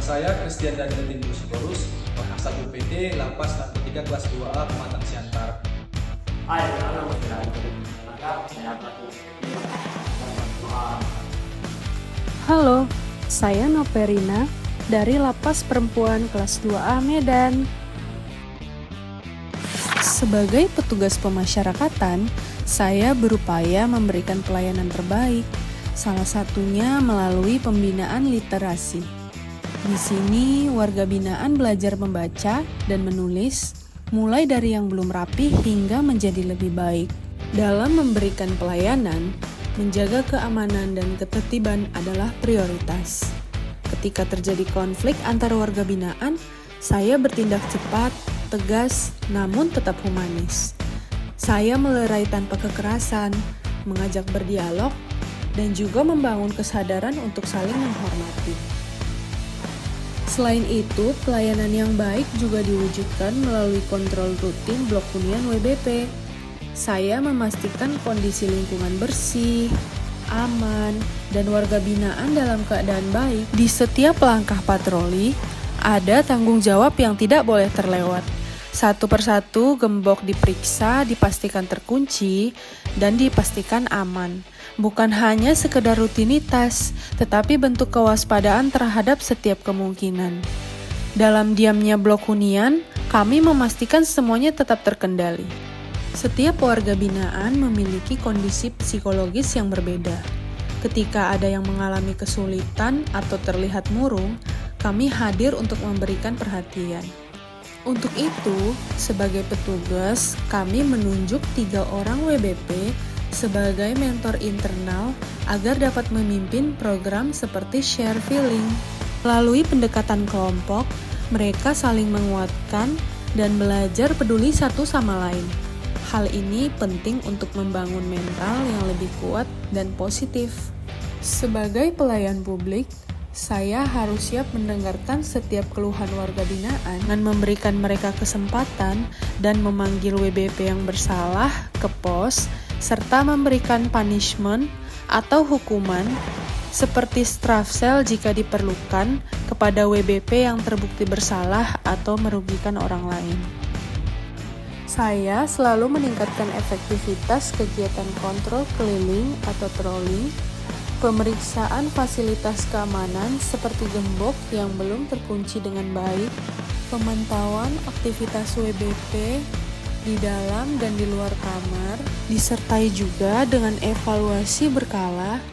saya Christian Daniel Tindus Sitorus, asal UPD Lapas Narkotika kelas 2A Pematang Siantar. Hai, nama saya Lengkap, saya pelaku Halo, saya Noperina dari Lapas Perempuan kelas 2A Medan. Sebagai petugas pemasyarakatan, saya berupaya memberikan pelayanan terbaik, salah satunya melalui pembinaan literasi. Di sini, warga binaan belajar membaca dan menulis, mulai dari yang belum rapi hingga menjadi lebih baik. Dalam memberikan pelayanan, menjaga keamanan dan ketertiban adalah prioritas. Ketika terjadi konflik antar warga binaan, saya bertindak cepat, tegas, namun tetap humanis. Saya melerai tanpa kekerasan, mengajak berdialog, dan juga membangun kesadaran untuk saling menghormati. Selain itu, pelayanan yang baik juga diwujudkan melalui kontrol rutin blok hunian WBP. Saya memastikan kondisi lingkungan bersih, aman, dan warga binaan dalam keadaan baik. Di setiap langkah patroli, ada tanggung jawab yang tidak boleh terlewat. Satu persatu gembok diperiksa, dipastikan terkunci, dan dipastikan aman. Bukan hanya sekedar rutinitas, tetapi bentuk kewaspadaan terhadap setiap kemungkinan. Dalam diamnya blok hunian, kami memastikan semuanya tetap terkendali. Setiap warga binaan memiliki kondisi psikologis yang berbeda. Ketika ada yang mengalami kesulitan atau terlihat murung, kami hadir untuk memberikan perhatian. Untuk itu, sebagai petugas, kami menunjuk 3 orang WBP sebagai mentor internal agar dapat memimpin program seperti share feeling. Melalui pendekatan kelompok, mereka saling menguatkan dan belajar peduli satu sama lain. Hal ini penting untuk membangun mental yang lebih kuat dan positif. Sebagai pelayan publik, saya harus siap mendengarkan setiap keluhan warga binaan dan memberikan mereka kesempatan dan memanggil WBP yang bersalah ke pos, serta memberikan punishment atau hukuman seperti strafsel jika diperlukan kepada WBP yang terbukti bersalah atau merugikan orang lain. Saya selalu meningkatkan efektivitas kegiatan kontrol keliling atau trolling, pemeriksaan fasilitas keamanan seperti gembok yang belum terkunci dengan baik, pemantauan aktivitas WBP di dalam dan di luar kamar, disertai juga dengan evaluasi berkala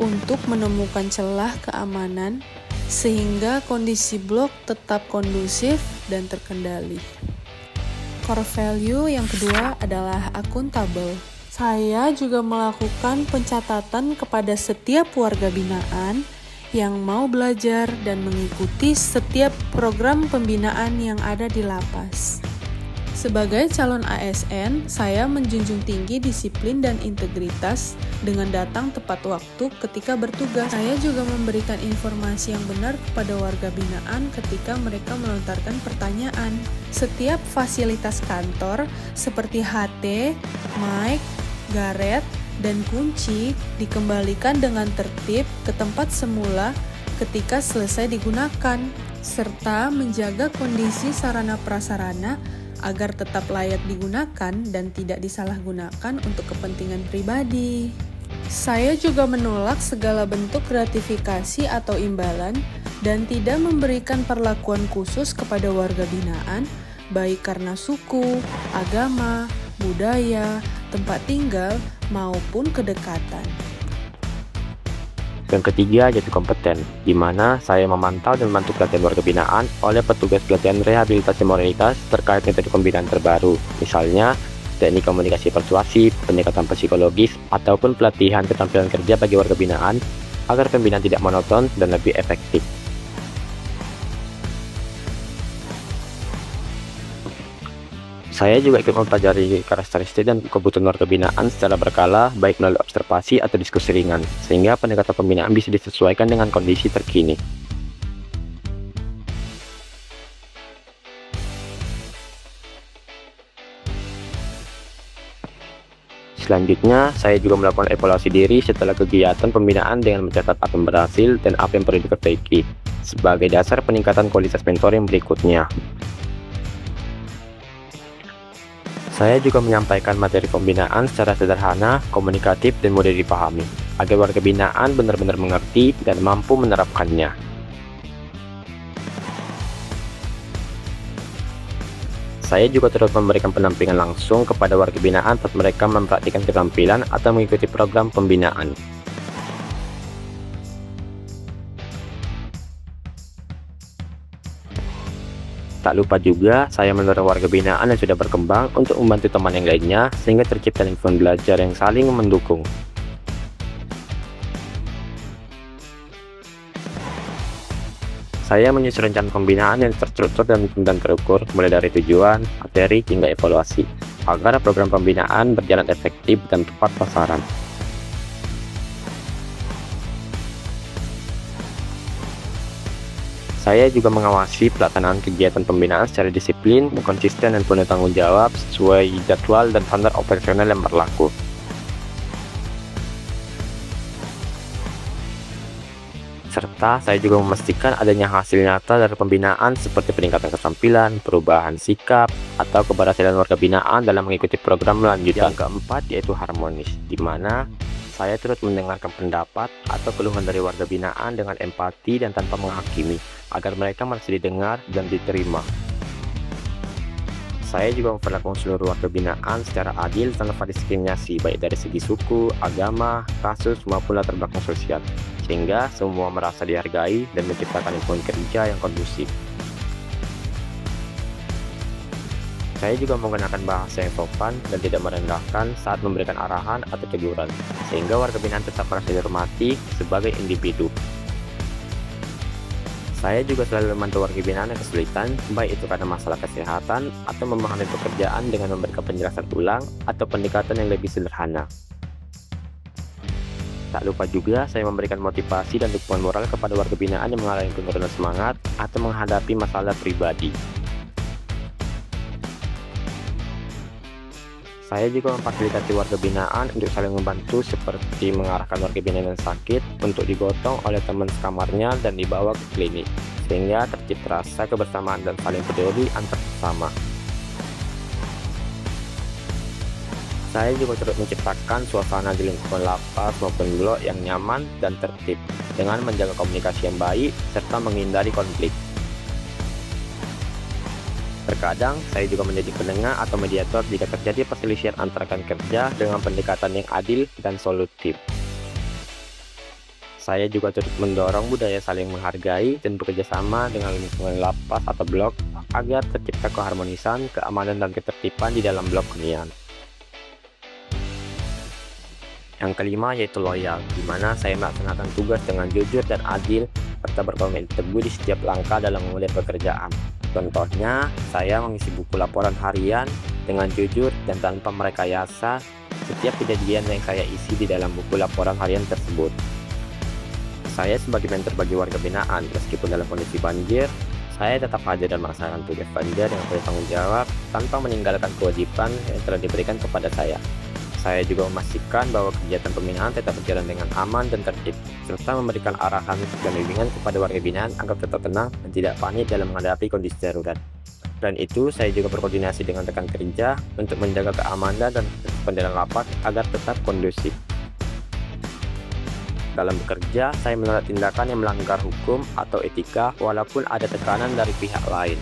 untuk menemukan celah keamanan sehingga kondisi blok tetap kondusif dan terkendali. Core value yang kedua adalah akuntabel. Saya juga melakukan pencatatan kepada setiap warga binaan yang mau belajar dan mengikuti setiap program pembinaan yang ada di lapas. Sebagai calon ASN, saya menjunjung tinggi disiplin dan integritas dengan datang tepat waktu ketika bertugas. Saya juga memberikan informasi yang benar kepada warga binaan ketika mereka melontarkan pertanyaan. Setiap fasilitas kantor seperti HT, mic, garet, dan kunci dikembalikan dengan tertib ke tempat semula ketika selesai digunakan, serta menjaga kondisi sarana prasarana agar tetap layak digunakan dan tidak disalahgunakan untuk kepentingan pribadi. Saya juga menolak segala bentuk gratifikasi atau imbalan dan tidak memberikan perlakuan khusus kepada warga binaan, baik karena suku, agama, budaya, tempat tinggal, maupun kedekatan. Yang ketiga yaitu kompeten, di mana saya memantau dan membantu pelatihan warga binaan oleh petugas pelatihan rehabilitasi moralitas terkait metode pembinaan terbaru, misalnya teknik komunikasi persuasif, pendekatan psikologis, ataupun pelatihan keterampilan kerja bagi warga binaan agar pembinaan tidak monoton dan lebih efektif. Saya juga ikut mempelajari karakteristik dan kebutuhan warga binaan secara berkala, baik melalui observasi atau diskusi ringan, sehingga pendekatan pembinaan bisa disesuaikan dengan kondisi terkini. Selanjutnya, saya juga melakukan evaluasi diri setelah kegiatan pembinaan dengan mencatat apa yang berhasil dan apa yang perlu diperbaiki. sebagai dasar peningkatan kualitas mentoring berikutnya. Saya juga menyampaikan materi pembinaan secara sederhana, komunikatif, dan mudah dipahami, agar warga binaan benar-benar mengerti dan mampu menerapkannya. Saya juga turut memberikan pendampingan langsung kepada warga binaan saat mereka mempraktikkan keterampilan atau mengikuti program pembinaan. Tak lupa juga, saya mendorong warga binaan yang sudah berkembang untuk membantu teman yang lainnya sehingga tercipta lingkungan belajar yang saling mendukung. Saya menyusun rencana pembinaan yang terstruktur dan terukur, mulai dari tujuan, materi, hingga evaluasi, agar program pembinaan berjalan efektif dan tepat sasaran. Saya juga mengawasi pelaksanaan kegiatan pembinaan secara disiplin, konsisten, dan penuh tanggung jawab sesuai jadwal dan standar operasional yang berlaku. Serta saya juga memastikan adanya hasil nyata dari pembinaan seperti peningkatan keterampilan, perubahan sikap, atau keberhasilan warga binaan dalam mengikuti program lanjutan. Yang keempat yaitu harmonis, di mana saya turut mendengarkan pendapat atau keluhan dari warga binaan dengan empati dan tanpa menghakimi, agar mereka merasa didengar dan diterima. Saya juga memperlakukan seluruh warga binaan secara adil tanpa diskriminasi, baik dari segi suku, agama, kasus, maupun latar belakang sosial, sehingga semua merasa dihargai dan menciptakan lingkungan kerja yang kondusif. Saya juga menggunakan bahasa yang sopan dan tidak merendahkan saat memberikan arahan atau teguran, sehingga warga binaan tetap merasa dihormati sebagai individu. Saya juga selalu membantu warga binaan yang kesulitan, baik itu karena masalah kesehatan atau memahami pekerjaan dengan memberikan penjelasan ulang atau pendekatan yang lebih sederhana. Tak lupa juga saya memberikan motivasi dan dukungan moral kepada warga binaan yang mengalami penurunan semangat atau menghadapi masalah pribadi. Saya juga memfasilitasi warga binaan untuk saling membantu, seperti mengarahkan warga binaan yang sakit untuk digotong oleh teman sekamarnya dan dibawa ke klinik, sehingga tercipta rasa kebersamaan dan saling peduli antar sesama. Saya juga turut menciptakan suasana di lingkungan lapas maupun blok yang nyaman dan tertib, dengan menjaga komunikasi yang baik serta menghindari konflik. Terkadang, saya juga menjadi penengah atau mediator jika terjadi perselisihan antara rekan kerja dengan pendekatan yang adil dan solutif. Saya juga turut mendorong budaya saling menghargai dan bekerja sama dengan lingkungan lapas atau blok agar tercipta keharmonisan, keamanan, dan ketertiban di dalam blok hunian. Yang kelima yaitu loyal, di mana saya melaksanakan tugas dengan jujur dan adil serta berkomitmen teguh di setiap langkah dalam memulai pekerjaan. Contohnya, saya mengisi buku laporan harian dengan jujur dan tanpa merekayasa setiap kejadian yang saya isi di dalam buku laporan harian tersebut. Saya sebagai mentor bagi warga binaan, meskipun dalam kondisi banjir, saya tetap hadir dan melaksanakan tugas banjir dengan penuh tanggung jawab tanpa meninggalkan kewajiban yang telah diberikan kepada saya. Saya juga memastikan bahwa kegiatan pembinaan tetap berjalan dengan aman dan tertib, serta memberikan arahan dan bimbingan kepada warga binaan agar tetap tenang dan tidak panik dalam menghadapi kondisi darurat. Selain itu, saya juga berkoordinasi dengan rekan kerja untuk menjaga keamanan dan ketertiban dalam lapas agar tetap kondusif. Dalam bekerja, saya menolak tindakan yang melanggar hukum atau etika walaupun ada tekanan dari pihak lain.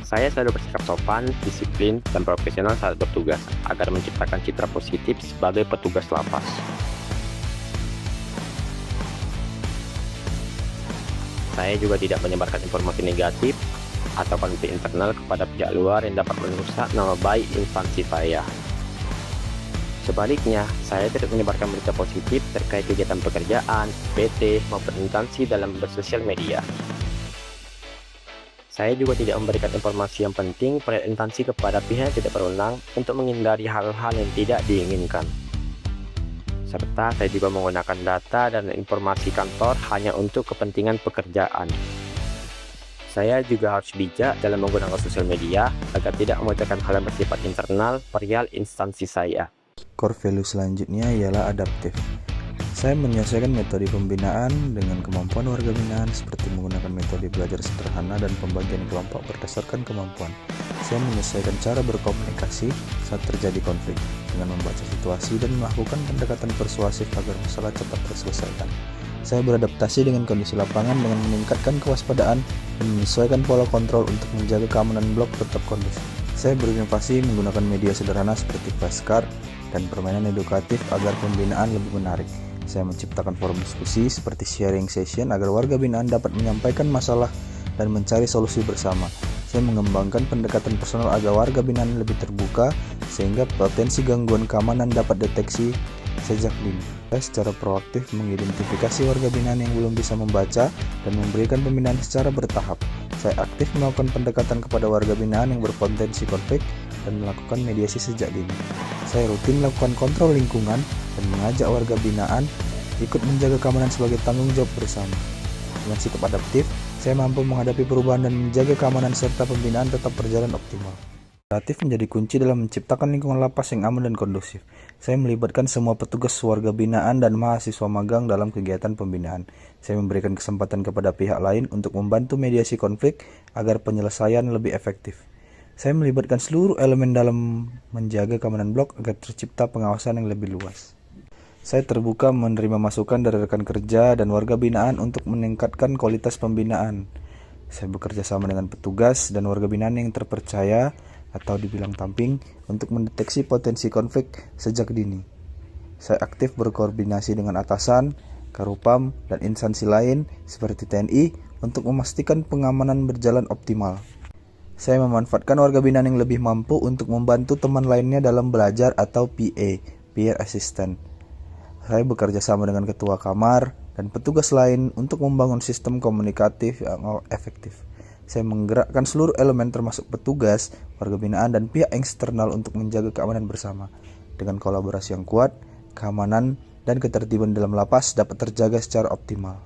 Saya selalu bersikap sopan, disiplin, dan profesional saat bertugas, agar menciptakan citra positif sebagai petugas lapas. Saya juga tidak menyebarkan informasi negatif atau konflik internal kepada pihak luar yang dapat merusak nama baik instansi saya. Sebaliknya, saya tidak menyebarkan berita positif terkait kegiatan pekerjaan, PT, maupun instansi dalam bersosial media. Saya juga tidak memberikan informasi yang penting pada instansi kepada pihak yang tidak berwenang untuk menghindari hal-hal yang tidak diinginkan. Serta saya juga menggunakan data dan informasi kantor hanya untuk kepentingan pekerjaan. Saya juga harus bijak dalam menggunakan sosial media agar tidak membocorkan hal yang bersifat internal perihal instansi saya. Core value selanjutnya ialah adaptif. Saya menyesuaikan metode pembinaan dengan kemampuan warga binaan seperti menggunakan metode belajar sederhana dan pembagian kelompok berdasarkan kemampuan. Saya menyesuaikan cara berkomunikasi saat terjadi konflik dengan membaca situasi dan melakukan pendekatan persuasif agar masalah cepat terselesaikan. Saya beradaptasi dengan kondisi lapangan dengan meningkatkan kewaspadaan dan menyesuaikan pola kontrol untuk menjaga keamanan blok tetap kondusif. Saya berinovasi menggunakan media sederhana seperti flashcard dan permainan edukatif agar pembinaan lebih menarik. Saya menciptakan forum diskusi seperti sharing session agar warga binaan dapat menyampaikan masalah dan mencari solusi bersama. Saya mengembangkan pendekatan personal agar warga binaan lebih terbuka sehingga potensi gangguan keamanan dapat deteksi sejak dini. Saya secara proaktif mengidentifikasi warga binaan yang belum bisa membaca dan memberikan pembinaan secara bertahap. Saya aktif melakukan pendekatan kepada warga binaan yang berpotensi konflik dan melakukan mediasi sejak dini. Saya rutin melakukan kontrol lingkungan dan mengajak warga binaan ikut menjaga keamanan sebagai tanggung jawab bersama. Dengan sikap adaptif, saya mampu menghadapi perubahan dan menjaga keamanan serta pembinaan tetap berjalan optimal. Kreatif menjadi kunci dalam menciptakan lingkungan lapas yang aman dan kondusif. Saya melibatkan semua petugas warga binaan dan mahasiswa magang dalam kegiatan pembinaan. Saya memberikan kesempatan kepada pihak lain untuk membantu mediasi konflik agar penyelesaian lebih efektif. Saya melibatkan seluruh elemen dalam menjaga keamanan blok agar tercipta pengawasan yang lebih luas. Saya terbuka menerima masukan dari rekan kerja dan warga binaan untuk meningkatkan kualitas pembinaan. Saya bekerja sama dengan petugas dan warga binaan yang terpercaya atau dibilang tamping untuk mendeteksi potensi konflik sejak dini. Saya aktif berkoordinasi dengan atasan, Karupam, dan instansi lain seperti TNI untuk memastikan pengamanan berjalan optimal. Saya memanfaatkan warga binaan yang lebih mampu untuk membantu teman lainnya dalam belajar atau PA, Peer Assistant. Saya bekerja sama dengan ketua kamar dan petugas lain untuk membangun sistem komunikatif yang efektif. Saya menggerakkan seluruh elemen termasuk petugas, warga binaan, dan pihak eksternal untuk menjaga keamanan bersama. Dengan kolaborasi yang kuat, keamanan dan ketertiban dalam lapas dapat terjaga secara optimal.